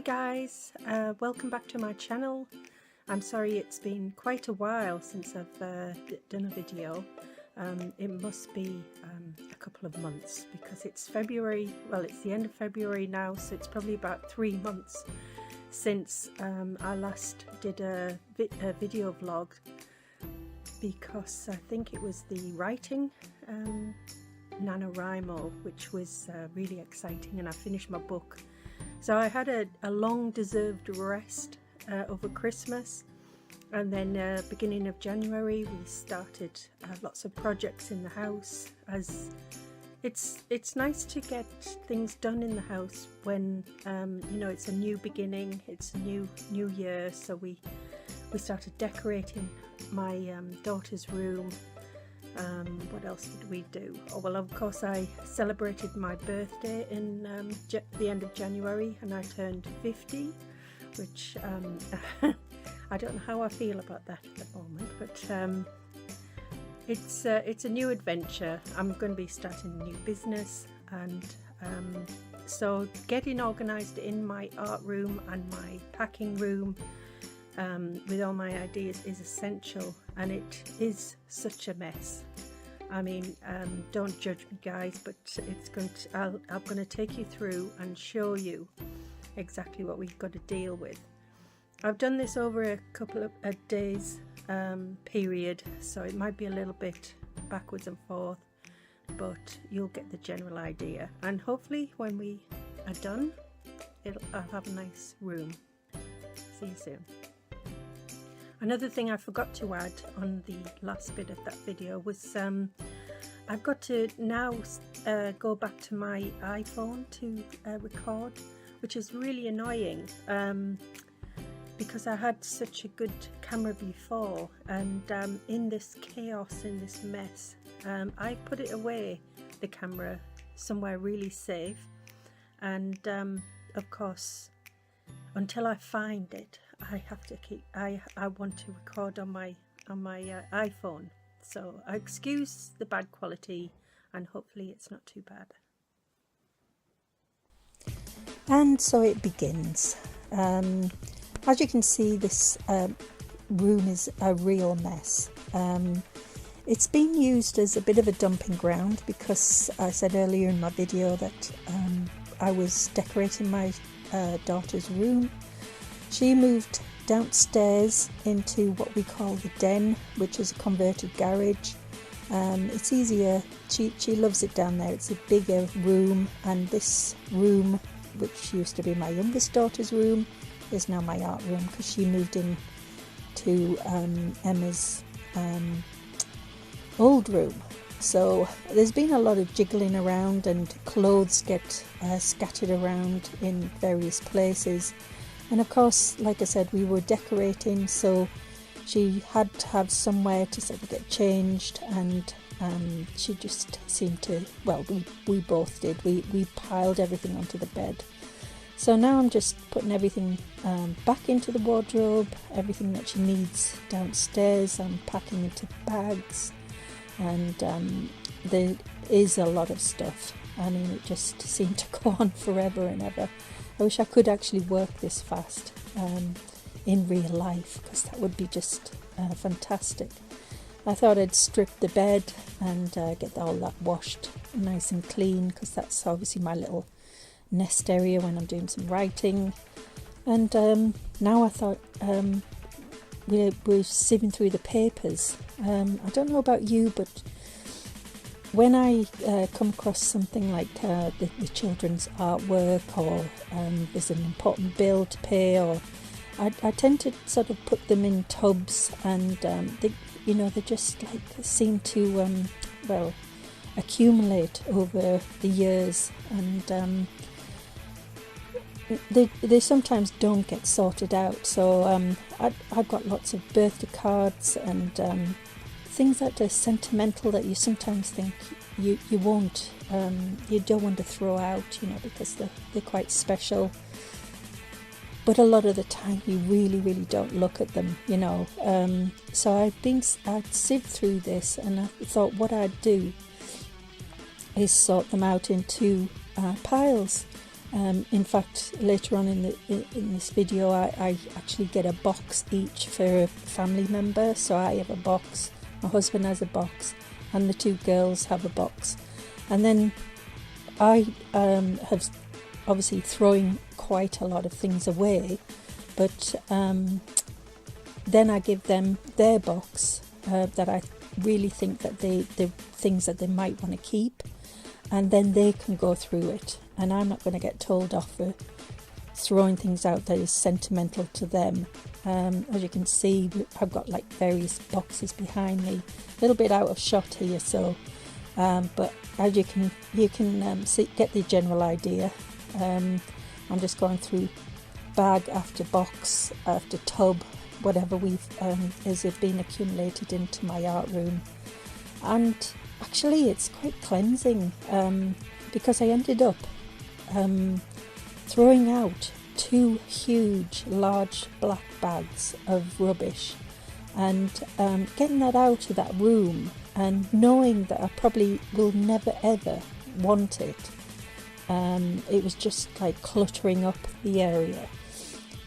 guys, welcome back to my channel. I'm sorry it's been quite a while since I've done a video. It must be a couple of months because it's February, well it's the end of February now, so it's probably about 3 months since I last did a video vlog, because I think it was the writing NaNoWriMo, which was really exciting, and I finished my book. So I had a long deserved rest over Christmas, and then beginning of January we started lots of projects in the house, as it's nice to get things done in the house when you know, it's a new beginning, it's a new year. So we started decorating my daughter's room. What else did we do? Oh well, of course I celebrated my birthday in the end of January, and I turned 50, which I don't know how I feel about that at the moment, but it's a new adventure. I'm going to be starting a new business, and so getting organised in my art room and my packing room with all my ideas is essential, and it is such a mess. I mean, don't judge me guys, but it's going to, I'm going to take you through and show you exactly what we've got to deal with. I've done this over a couple of days period, so it might be a little bit backwards and forth, but you'll get the general idea, and hopefully when we are done I'll have a nice room. See you soon. Another thing I forgot to add on the last bit of that video was I've got to now go back to my iPhone to record, which is really annoying because I had such a good camera before, and in this chaos, in this mess, I put it away, the camera, somewhere really safe, and of course until I find it, I have to keep. I want to record on my iPhone, so I excuse the bad quality, and hopefully it's not too bad. And so it begins. As you can see, this room is a real mess. It's been used as a bit of a dumping ground because I said earlier in my video that I was decorating my daughter's room. She moved downstairs into what we call the den, which is a converted garage. It's easier, she loves it down there. It's a bigger room, and this room, which used to be my youngest daughter's room, is now my art room because she moved in to Emma's old room. So there's been a lot of jiggling around, and clothes get scattered around in various places. And of course, like I said, we were decorating, so she had to have somewhere to sort of get changed, and she just seemed to, well, we both did. We piled everything onto the bed. So now I'm just putting everything back into the wardrobe, everything that she needs downstairs. I'm packing into bags, and there is a lot of stuff. I mean, it just seemed to go on forever and ever. I wish I could actually work this fast in real life, because that would be just fantastic. I thought I'd strip the bed and get all that washed nice and clean, because that's obviously my little nest area when I'm doing some writing. And now I thought we're sieving through the papers. I don't know about you, but when I come across something like the children's artwork, or there's an important bill to pay, or I tend to sort of put them in tubs, and they just like seem to well, accumulate over the years, and they sometimes don't get sorted out. So I've got lots of birthday cards and things that are sentimental that you sometimes think you won't, you don't want to throw out, you know, because they're quite special. But a lot of the time you really don't look at them, you know. So I'd sieved through this, and I thought what I'd do is sort them out into piles. In fact, later on in this video, I actually get a box each for a family member. So I have a box, my husband has a box, and the two girls have a box. And then I have obviously throwing quite a lot of things away, but then I give them their box that I really think that the things that they might want to keep, and then they can go through it, and I'm not going to get told off for throwing things out that is sentimental to them. As you can see, I've got like various boxes behind me, a little bit out of shot here, so but as you can see, get the general idea. I'm just going through bag after box after tub, whatever has been accumulated into my art room. And actually it's quite cleansing, because I ended up throwing out 2 huge large black bags of rubbish, and getting that out of that room and knowing that I probably will never ever want it. It was just like cluttering up the area.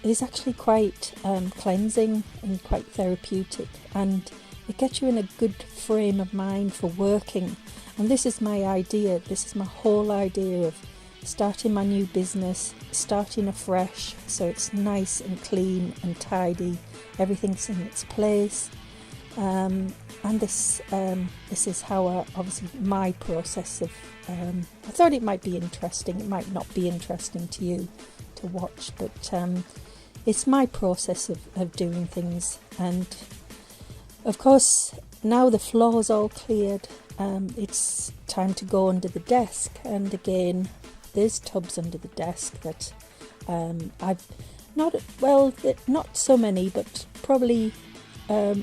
It is actually quite cleansing and quite therapeutic, and it gets you in a good frame of mind for working. And this is my idea, this is my whole idea of starting my new business, starting afresh, so it's nice and clean and tidy, everything's in its place. And this is how obviously my process of, I thought it might be interesting, it might not be interesting to you to watch, but it's my process of doing things. And of course, now the floor's all cleared, it's time to go under the desk. And again, there's tubs under the desk that I've not so many, but probably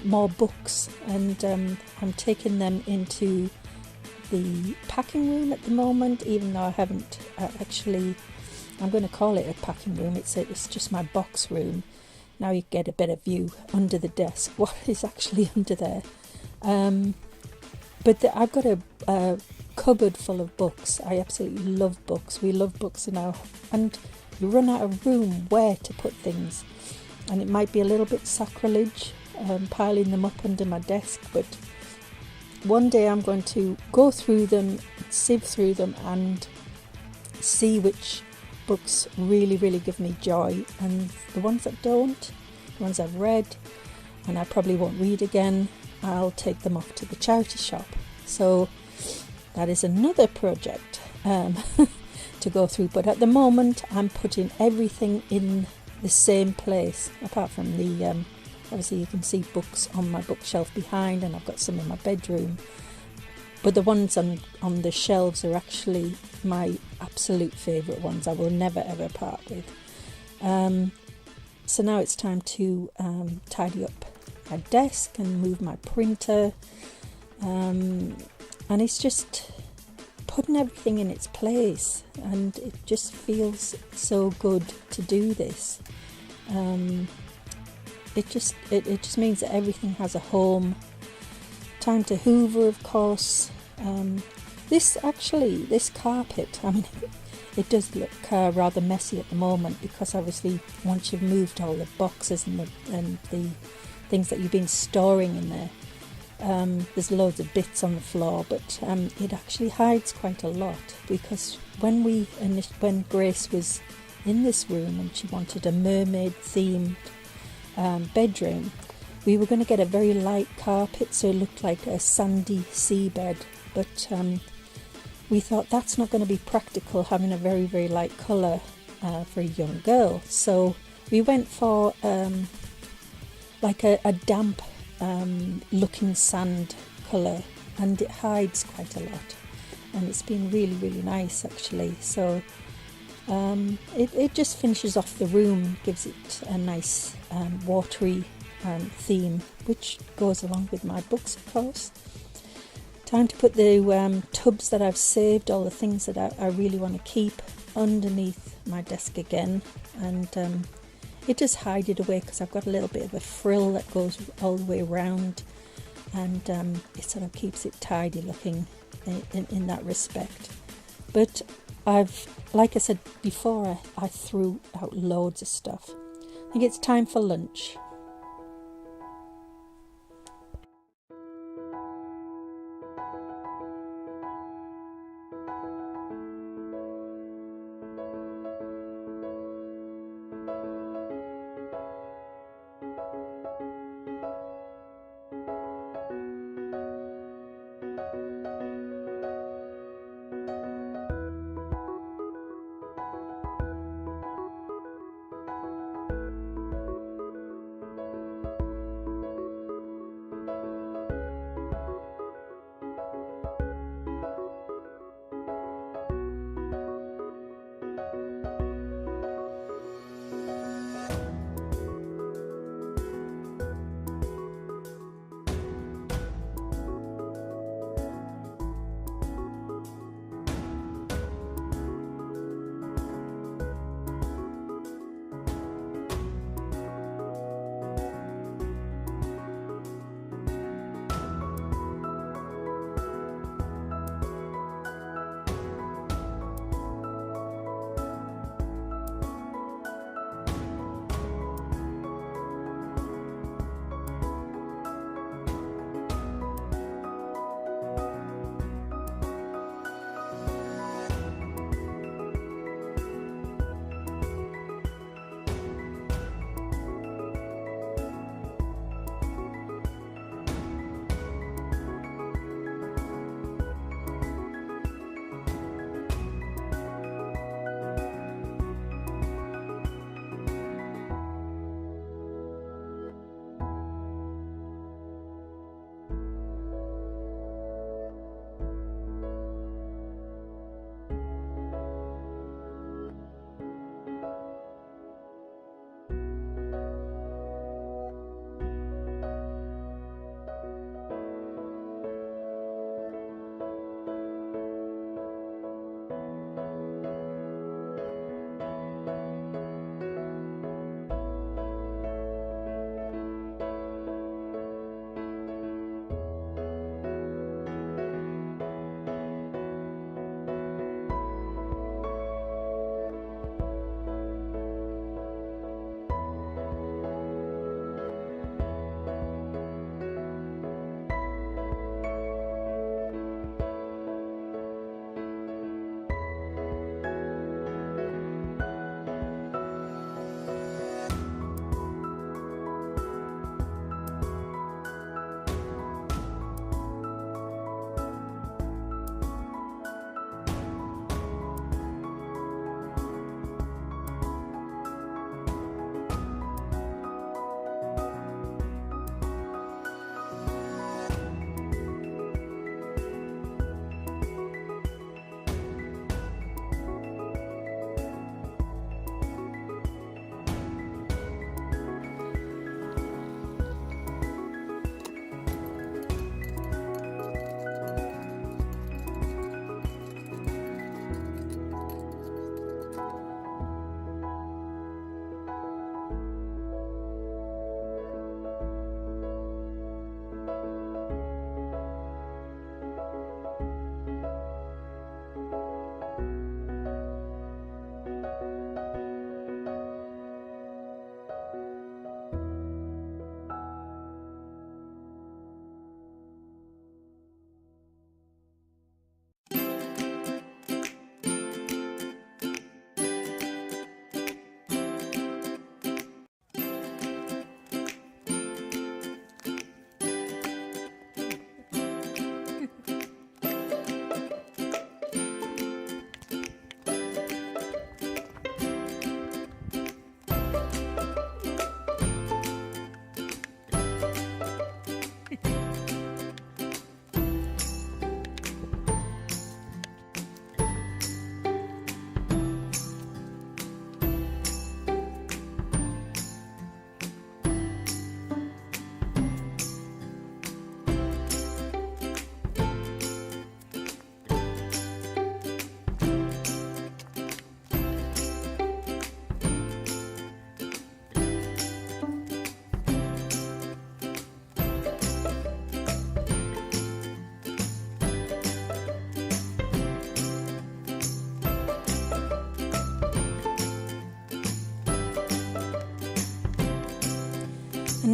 more books, and I'm taking them into the packing room at the moment, even though I haven't actually, I'm going to call it a packing room, it's just my box room. Now you get a better view under the desk, what is actually under there. But I've got a cupboard full of books. I absolutely love books, we love books now, and you run out of room where to put things, and it might be a little bit sacrilege piling them up under my desk, but one day I'm going to go through them, sieve through them, and see which books really give me joy, and the ones that don't, the ones I've read and I probably won't read again, I'll take them off to the charity shop. So that is another project to go through, but at the moment I'm putting everything in the same place, apart from the obviously you can see books on my bookshelf behind, and I've got some in my bedroom, but the ones on the shelves are actually my absolute favourite ones. I will never ever part with. So now it's time to tidy up my desk and move my printer, and it's just putting everything in its place, and it just feels so good to do this. It just means that everything has a home. Time to hoover, of course. This carpet, I mean, it does look rather messy at the moment, because obviously once you've moved all the boxes and the things that you've been storing in there, there's loads of bits on the floor, but it actually hides quite a lot, because when Grace was in this room and she wanted a mermaid themed bedroom, we were going to get a very light carpet so it looked like a sandy seabed, but we thought that's not going to be practical, having a very light colour for a young girl. So we went for like a damp looking sand colour, and it hides quite a lot, and it's been really nice actually. So it just finishes off the room, gives it a nice watery theme, which goes along with my books, of course. Time to put the tubs that I've saved, all the things that I really want to keep, underneath my desk again, and it just hide it away, because I've got a little bit of a frill that goes all the way around, and it sort of keeps it tidy looking in that respect. But like I said before, I threw out loads of stuff. I think it's time for lunch.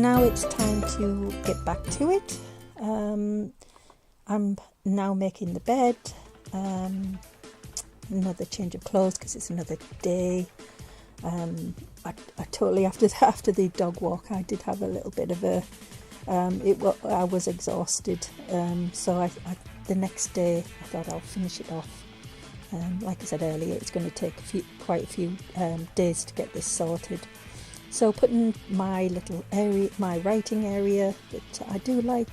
now it's time to get back to it. I'm now making the bed, another change of clothes because it's another day. I totally, after the dog walk, I did have a little bit of a, I was exhausted, so the next day I thought I'll finish it off. Like I said earlier, it's going to take quite a few days to get this sorted. So putting my little area, my writing area that I do like.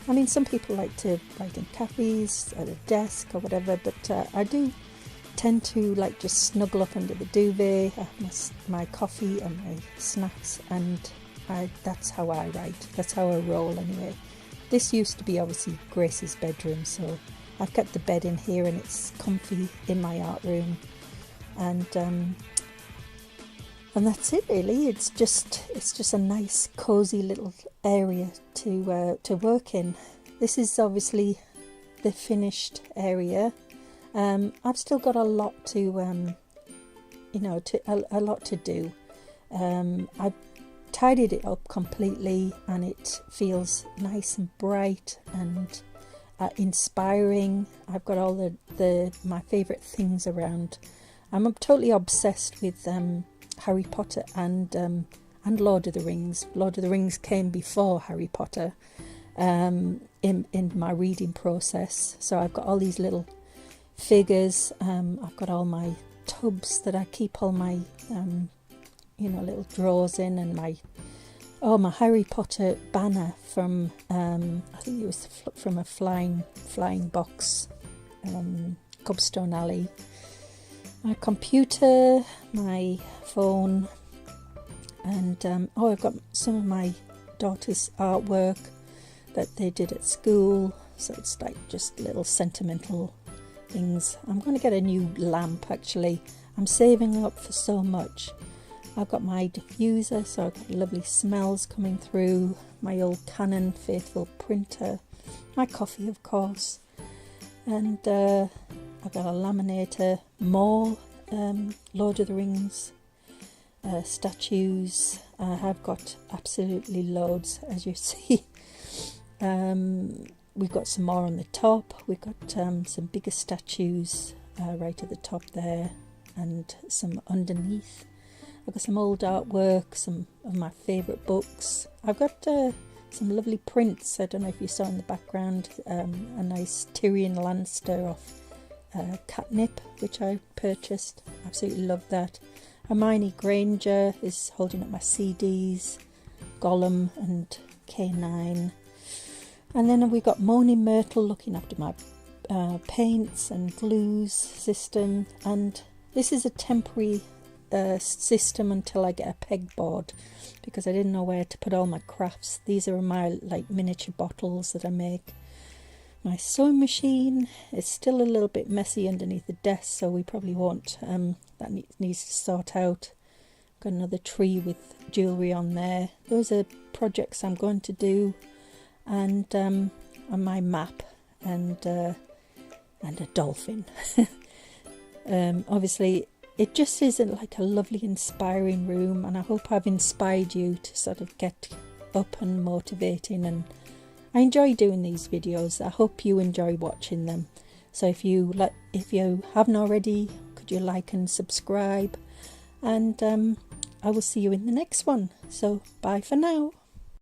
I mean, some people like to write in cafes, at a desk or whatever, but I do tend to like just snuggle up under the duvet, have my coffee and my snacks, and that's how I write. That's how I roll anyway. This used to be obviously Grace's bedroom, so I've kept the bed in here and it's comfy in my art room, and that's it really. It's just a nice cozy little area to work in. This is obviously the finished area. I've still got a lot to a lot to do. I've tidied it up completely and it feels nice and bright and inspiring. I've got all my favourite things around. I'm totally obsessed with Harry Potter and Lord of the Rings. Lord of the Rings came before Harry Potter in my reading process. So I've got all these little figures. I've got all my tubs that I keep all my little drawers in, and my Harry Potter banner from I think it was from a flying box, Cobstone Alley. My computer, my phone, and I've got some of my daughter's artwork that they did at school, so it's like just little sentimental things. I'm going to get a new lamp actually. I'm saving up for so much. I've got my diffuser, so I've got lovely smells coming through, my old Canon Faithful printer, my coffee of course, and I've got a laminator, more Lord of the Rings statues. I have got absolutely loads, as you see. We've got some more on the top. We've got some bigger statues right at the top there, and some underneath. I've got some old artwork, some of my favourite books. I've got some lovely prints. I don't know if you saw in the background, a nice Tyrion Lannister off Catnip, which I purchased. Absolutely love that. Hermione Granger is holding up my CDs, Gollum and K9. And then we've got Moaning Myrtle looking after my paints and glues system. And this is a temporary system until I get a pegboard, because I didn't know where to put all my crafts. These are my like miniature bottles that I make. My sewing machine is still a little bit messy underneath the desk, so we probably won't. That needs to sort out. Got another tree with jewellery on there. Those are projects I'm going to do, and on my map, and a dolphin. Obviously, it just is like a lovely, inspiring room, and I hope I've inspired you to sort of get up and motivating. And I enjoy doing these videos. I hope you enjoy watching them. So if you haven't already, could you like and subscribe? And I will see you in the next one. So bye for now.